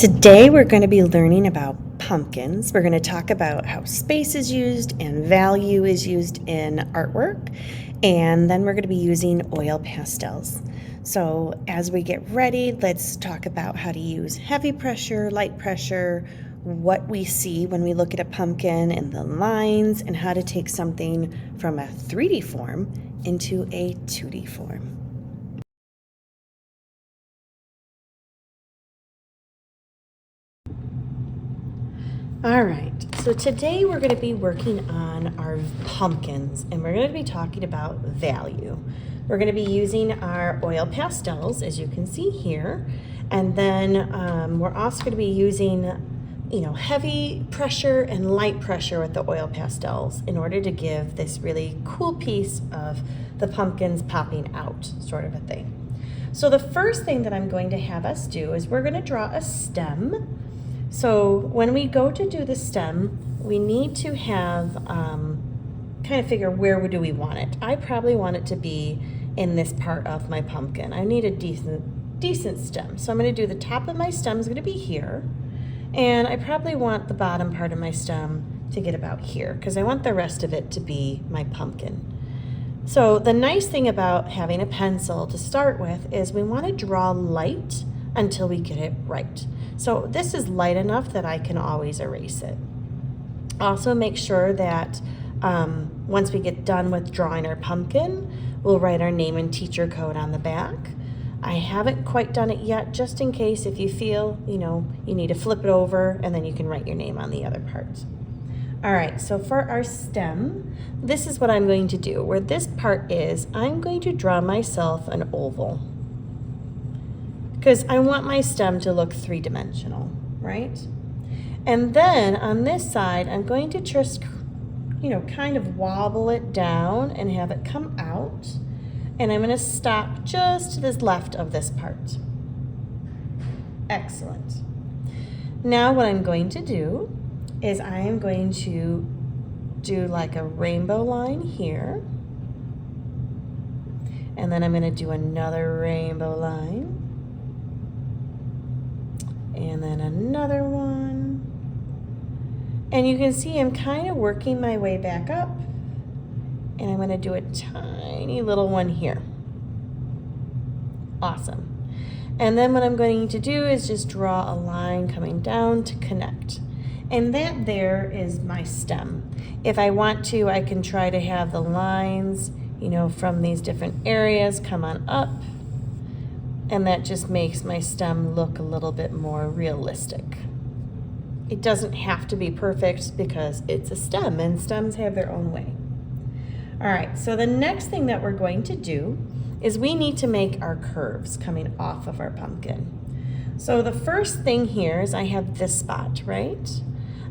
Today we're going to be learning about pumpkins. We're going to talk about how space is used and value is used in artwork, and then we're going to be using oil pastels. So as we get ready, let's talk about how to use heavy pressure, light pressure, what we see when we look at a pumpkin and the lines, and how to take something from a 3D form into a 2D form. All right, so today we're going to be working on our pumpkins, and we're going to be talking about value. We're going to be using our oil pastels, as you can see here, and then we're also going to be using, heavy pressure and light pressure with the oil pastels in order to give this really cool piece of the pumpkins popping out, sort of a thing. So the first thing that I'm going to have us do is we're going to draw a stem. So when we go to do the stem, we need to have kind of figure where do we want it. I probably want it to be in this part of my pumpkin. I need a decent stem. So I'm going to do the top of my stem is going to be here, and I probably want the bottom part of my stem to get about here because I want the rest of it to be my pumpkin. So the nice thing about having a pencil to start with is we want to draw light until we get it right. So this is light enough that I can always erase it. Also make sure that once we get done with drawing our pumpkin, we'll write our name and teacher code on the back. I haven't quite done it yet, just in case if you feel, you need to flip it over and then you can write your name on the other part. All right, so for our stem, this is what I'm going to do. Where this part is, I'm going to draw myself an oval, because I want my stem to look three-dimensional, right? And then on this side, I'm going to just, kind of wobble it down and have it come out. And I'm going to stop just to the left of this part. Excellent. Now what I'm going to do is I am going to do like a rainbow line here. And then I'm going to do another rainbow line. And then another one. And you can see I'm kind of working my way back up. And I'm going to do a tiny little one here. Awesome. And then what I'm going to do is just draw a line coming down to connect. And that there is my stem. If I want to, I can try to have the lines, from these different areas come on up. And that just makes my stem look a little bit more realistic. It doesn't have to be perfect because it's a stem and stems have their own way. All right, so the next thing that we're going to do is we need to make our curves coming off of our pumpkin. So the first thing here is I have this spot, right?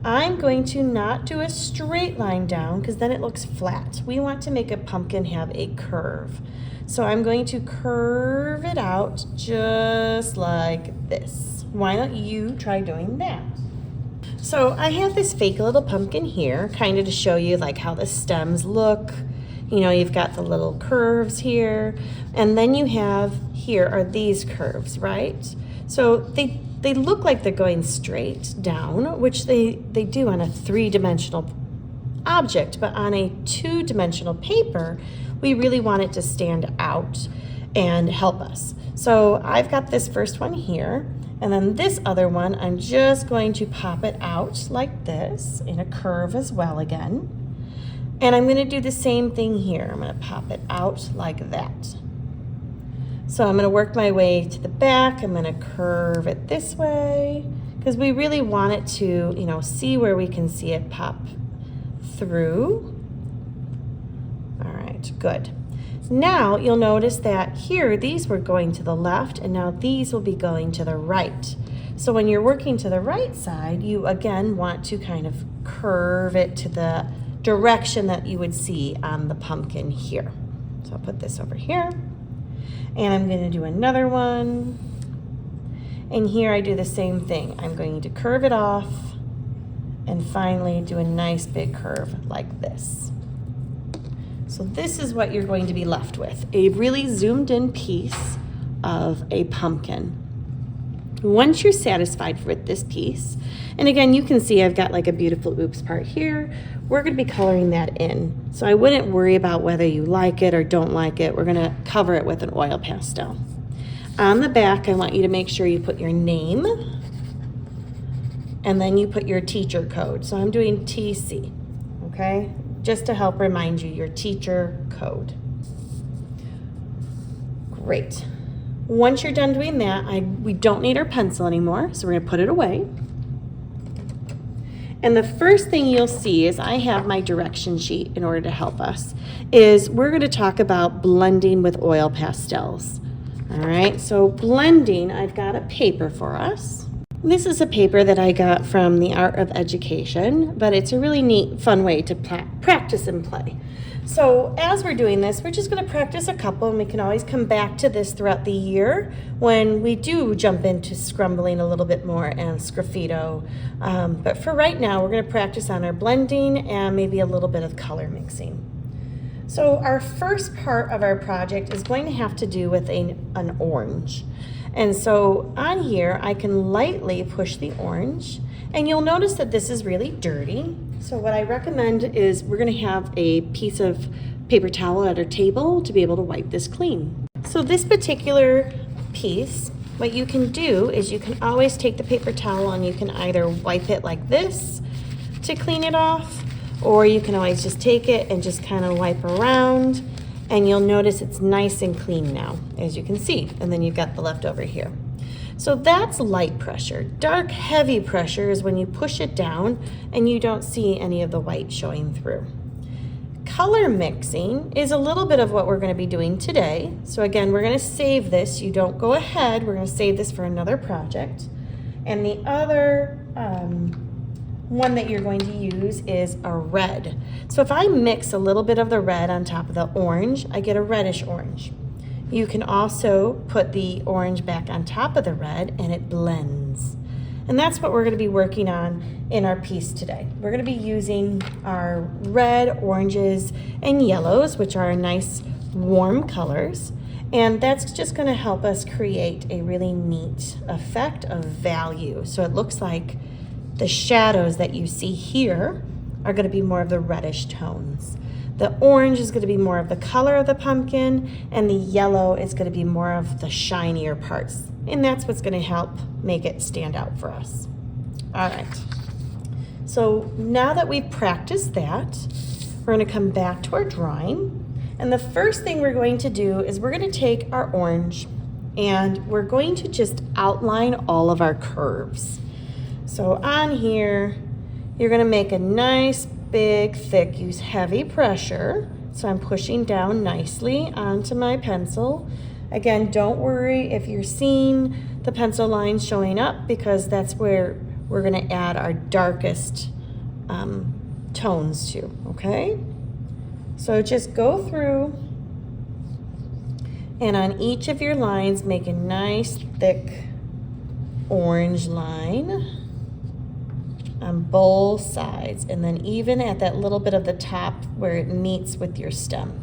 I'm going to not do a straight line down because then it looks flat. We want to make a pumpkin have a curve. So I'm going to curve it out just like this. Why don't you try doing that? So I have this fake little pumpkin here, kind of to show you like how the stems look. You've got the little curves here, and then you have here are these curves, right? So they look like they're going straight down, which they do on a three-dimensional object, but on a two-dimensional paper, we really want it to stand out and help us. So I've got this first one here, and then this other one, I'm just going to pop it out like this in a curve as well again. And I'm going to do the same thing here. I'm going to pop it out like that. So I'm going to work my way to the back. I'm going to curve it this way because we really want it to, see where we can see it pop through. All right, good. Now you'll notice that here these were going to the left and now these will be going to the right. So when you're working to the right side, you again want to kind of curve it to the direction that you would see on the pumpkin here. So I'll put this over here and I'm going to do another one. And here I do the same thing. I'm going to curve it off and finally do a nice big curve like this. So this is what you're going to be left with, a really zoomed in piece of a pumpkin. Once you're satisfied with this piece, and again, you can see I've got like a beautiful oops part here, we're going to be coloring that in. So I wouldn't worry about whether you like it or don't like it. We're going to cover it with an oil pastel. On the back, I want you to make sure you put your name and then you put your teacher code. So I'm doing TC, okay? Just to help remind you your teacher code. Great. Once you're done doing that, we don't need our pencil anymore, so we're going to put it away. And the first thing you'll see is I have my direction sheet in order to help us, is we're going to talk about blending with oil pastels. All right, so blending, I've got a paper for us. This is a paper that I got from the Art of Education, but it's a really neat, fun way to practice and play. So as we're doing this, we're just going to practice a couple, and we can always come back to this throughout the year when we do jump into scrumbling a little bit more and sgraffito. But for right now, we're going to practice on our blending and maybe a little bit of color mixing. So our first part of our project is going to have to do with an orange. And so on here, I can lightly push the orange, and you'll notice that this is really dirty. So what I recommend is we're going to have a piece of paper towel at our table to be able to wipe this clean. So this particular piece, what you can do is you can always take the paper towel and you can either wipe it like this to clean it off, or you can always just take it and just kind of wipe around, and you'll notice it's nice and clean now, as you can see, and then you've got the leftover here. So that's light pressure. Dark, heavy pressure is when you push it down and you don't see any of the white showing through. Color mixing is a little bit of what we're going to be doing today. So again, we're going to save this. You don't go ahead. We're going to save this for another project. And the other one that you're going to use is a red. So if I mix a little bit of the red on top of the orange, I get a reddish orange. You can also put the orange back on top of the red and it blends. And that's what we're going to be working on in our piece today. We're going to be using our red, oranges, and yellows, which are nice warm colors. And that's just going to help us create a really neat effect of value. So it looks like the shadows that you see here are going to be more of the reddish tones. The orange is going to be more of the color of the pumpkin, and the yellow is going to be more of the shinier parts. And that's what's going to help make it stand out for us. All right. So now that we've practiced that, we're going to come back to our drawing. And the first thing we're going to do is we're going to take our orange and we're going to just outline all of our curves. So on here, you're going to make a nice, big, thick, use heavy pressure. So I'm pushing down nicely onto my pencil. Again, don't worry if you're seeing the pencil lines showing up, because that's where we're going to add our darkest tones to, okay? So just go through and on each of your lines, make a nice, thick orange line on both sides, and then even at that little bit of the top where it meets with your stem.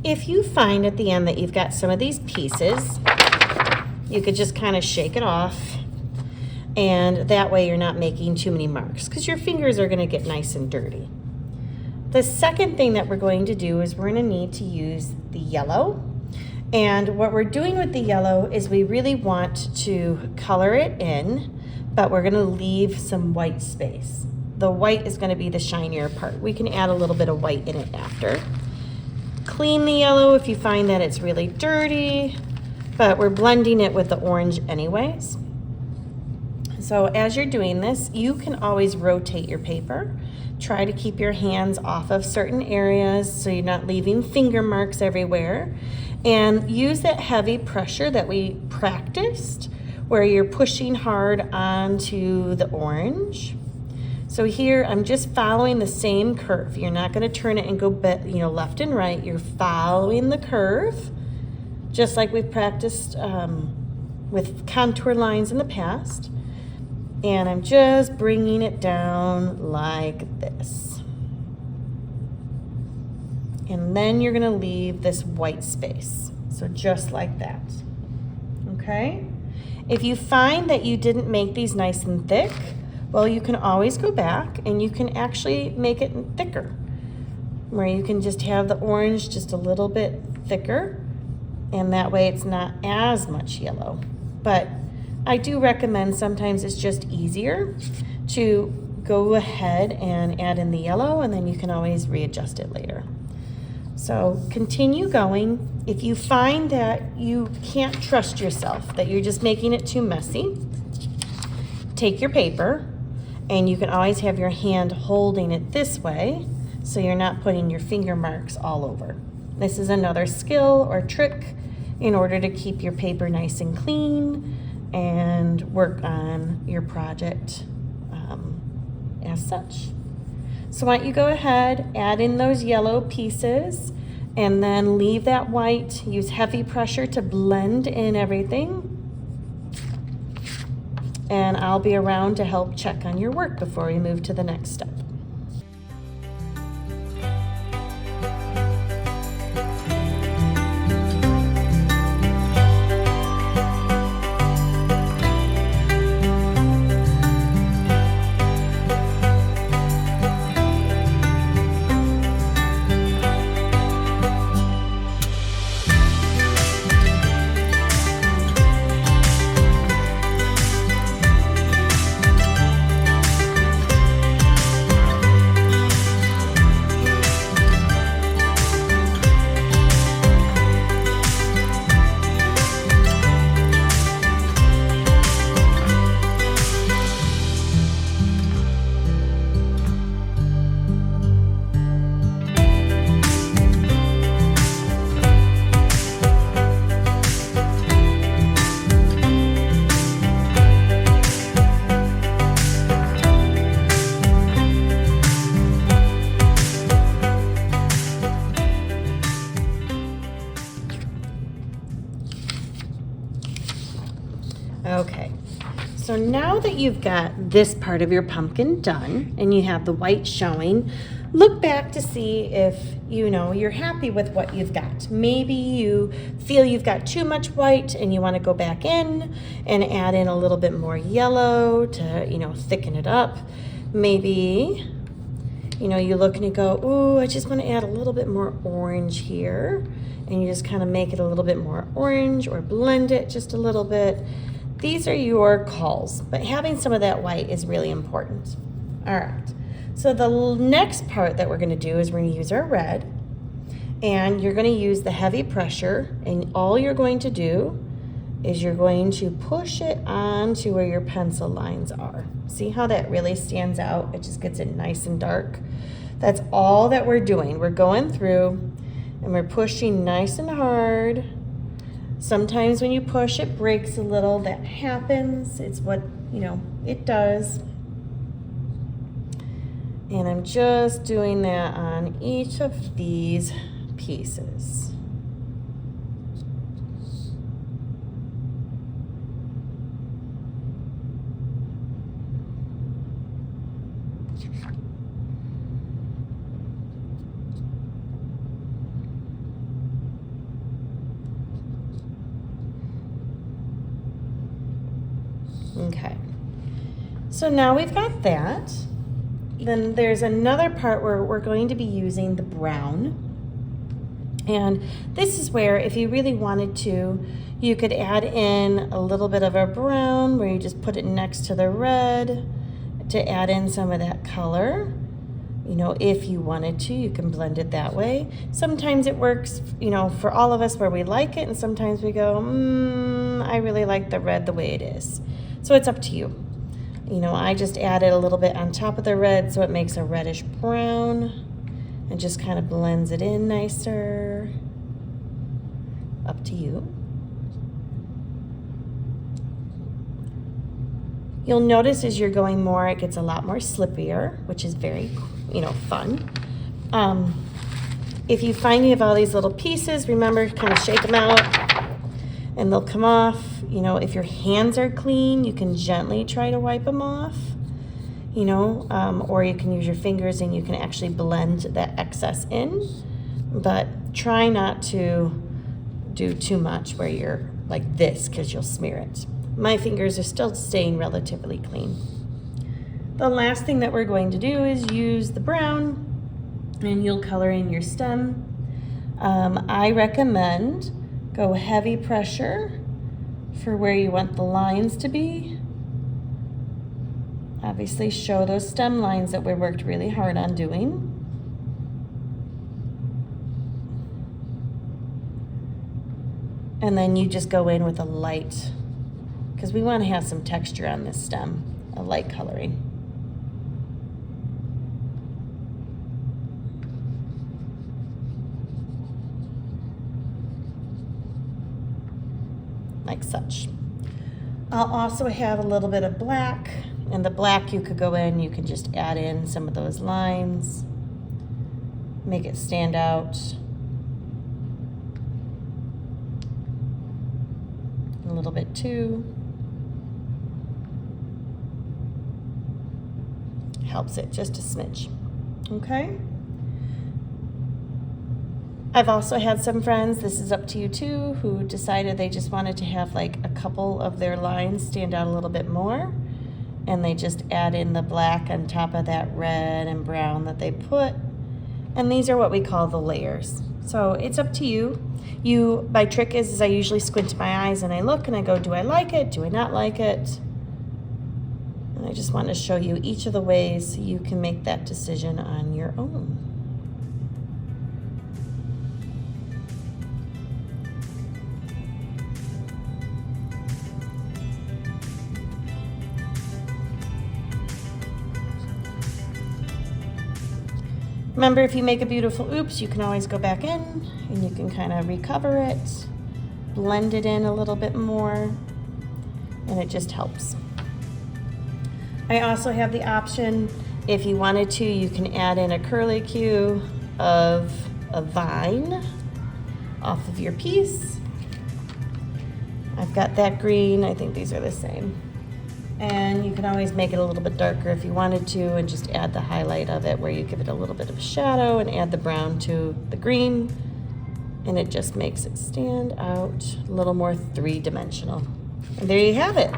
If you find at the end that you've got some of these pieces, you could just kind of shake it off, and that way you're not making too many marks, because your fingers are going to get nice and dirty. The second thing that we're going to do is we're going to need to use the yellow. And what we're doing with the yellow is we really want to color it in, but we're going to leave some white space. The white is going to be the shinier part. We can add a little bit of white in it after. Clean the yellow if you find that it's really dirty, but we're blending it with the orange anyways. So as you're doing this, you can always rotate your paper Try to keep your hands off of certain areas so you're not leaving finger marks everywhere. And use that heavy pressure that we practiced where you're pushing hard onto the orange. So here I'm just following the same curve. You're not going to turn it and go left and right. You're following the curve just like we've practiced with contour lines in the past. And I'm just bringing it down like this. And then you're going to leave this white space. So just like that. Okay? If you find that you didn't make these nice and thick, well, you can always go back and you can actually make it thicker, where you can just have the orange just a little bit thicker, and that way it's not as much yellow. But I do recommend sometimes it's just easier to go ahead and add in the yellow, and then you can always readjust it later. So continue going. If you find that you can't trust yourself, that you're just making it too messy, take your paper, and you can always have your hand holding it this way so you're not putting your finger marks all over. This is another skill or trick in order to keep your paper nice and clean and work on your project as such. So why don't you go ahead, add in those yellow pieces, and then leave that white. Use heavy pressure to blend in everything. And I'll be around to help check on your work before we move to the next step. Okay, so now that you've got this part of your pumpkin done and you have the white showing, look back to see if you're happy with what you've got. Maybe you feel you've got too much white and you want to go back in and add in a little bit more yellow to thicken it up. Maybe you look and you go, ooh, I just want to add a little bit more orange here, and you just kind of make it a little bit more orange or blend it just a little bit. These are your calls, but having some of that white is really important. All right, so the next part that we're going to do is we're going to use our red, and you're going to use the heavy pressure, and all you're going to do is you're going to push it onto where your pencil lines are. See how that really stands out? It just gets it nice and dark. That's all that we're doing. We're going through and we're pushing nice and hard. Sometimes when you push, it breaks a little. That happens. It's what, it does. And I'm just doing that on each of these pieces. Okay, so now we've got that. Then there's another part where we're going to be using the brown. And this is where, if you really wanted to, you could add in a little bit of a brown where you just put it next to the red to add in some of that color. If you wanted to, you can blend it that way. Sometimes it works, for all of us where we like it, and sometimes we go, I really like the red the way it is. So it's up to you. You know, I just added a little bit on top of the red so it makes a reddish brown and just kind of blends it in nicer. Up to you. You'll notice as you're going more, it gets a lot more slippier, which is very, fun. If you find you have all these little pieces, remember, kind of shake them out and they'll come off. You know, if your hands are clean, you can gently try to wipe them off, or you can use your fingers and you can actually blend that excess in, but try not to do too much where you're like this because you'll smear it. My fingers are still staying relatively clean. The last thing that we're going to do is use the brown, and you'll color in your stem. I recommend go heavy pressure for where you want the lines to be. Obviously show those stem lines that we worked really hard on doing. And then you just go in with a light, because we want to have some texture on this stem, a light coloring. Like such. I'll also have a little bit of black, and the black you could go in, you can just add in some of those lines, make it stand out. A little bit too. Helps it just a smidge. Okay. I've also had some friends, this is up to you too, who decided they just wanted to have like a couple of their lines stand out a little bit more, and they just add in the black on top of that red and brown that they put. And these are what we call the layers. So it's up to you. My trick is I usually squint my eyes and I look and I go, do I like it? Do I not like it? And I just want to show you each of the ways you can make that decision on your own. Remember, if you make a beautiful oops, you can always go back in and you can kind of recover it, blend it in a little bit more, and it just helps. I also have the option, if you wanted to, you can add in a curlicue of a vine off of your piece. I've got that green, I think these are the same. And you can always make it a little bit darker if you wanted to, and just add the highlight of it where you give it a little bit of a shadow and add the brown to the green, and it just makes it stand out a little more three-dimensional. And there you have it,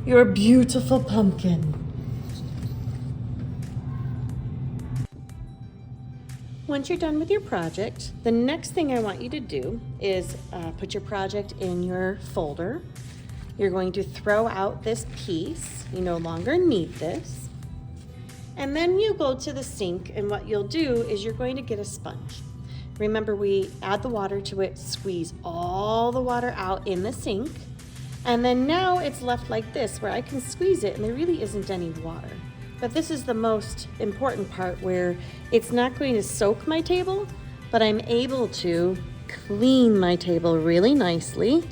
your beautiful pumpkin. Once you're done with your project, the next thing I want you to do is put your project in your folder. You're going to throw out this piece. You no longer need this. And then you go to the sink, and what you'll do is you're going to get a sponge. Remember, we add the water to it, squeeze all the water out in the sink, and then now it's left like this where I can squeeze it and there really isn't any water. But this is the most important part, where it's not going to soak my table, but I'm able to clean my table really nicely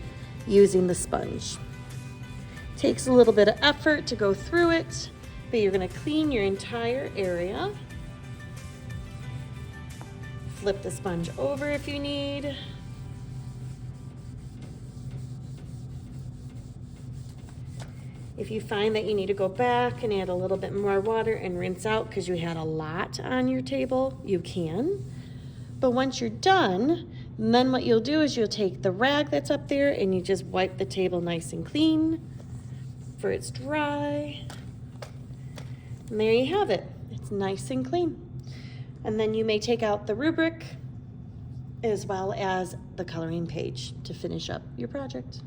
using the sponge. Takes a little bit of effort to go through it, but you're going to clean your entire area. Flip the sponge over if you need. If you find that you need to go back and add a little bit more water and rinse out because you had a lot on your table, you can. But once you're done, then what you'll do is you'll take the rag that's up there and you just wipe the table nice and clean for it's dry. And there you have it. It's nice and clean. And then you may take out the rubric as well as the coloring page to finish up your project.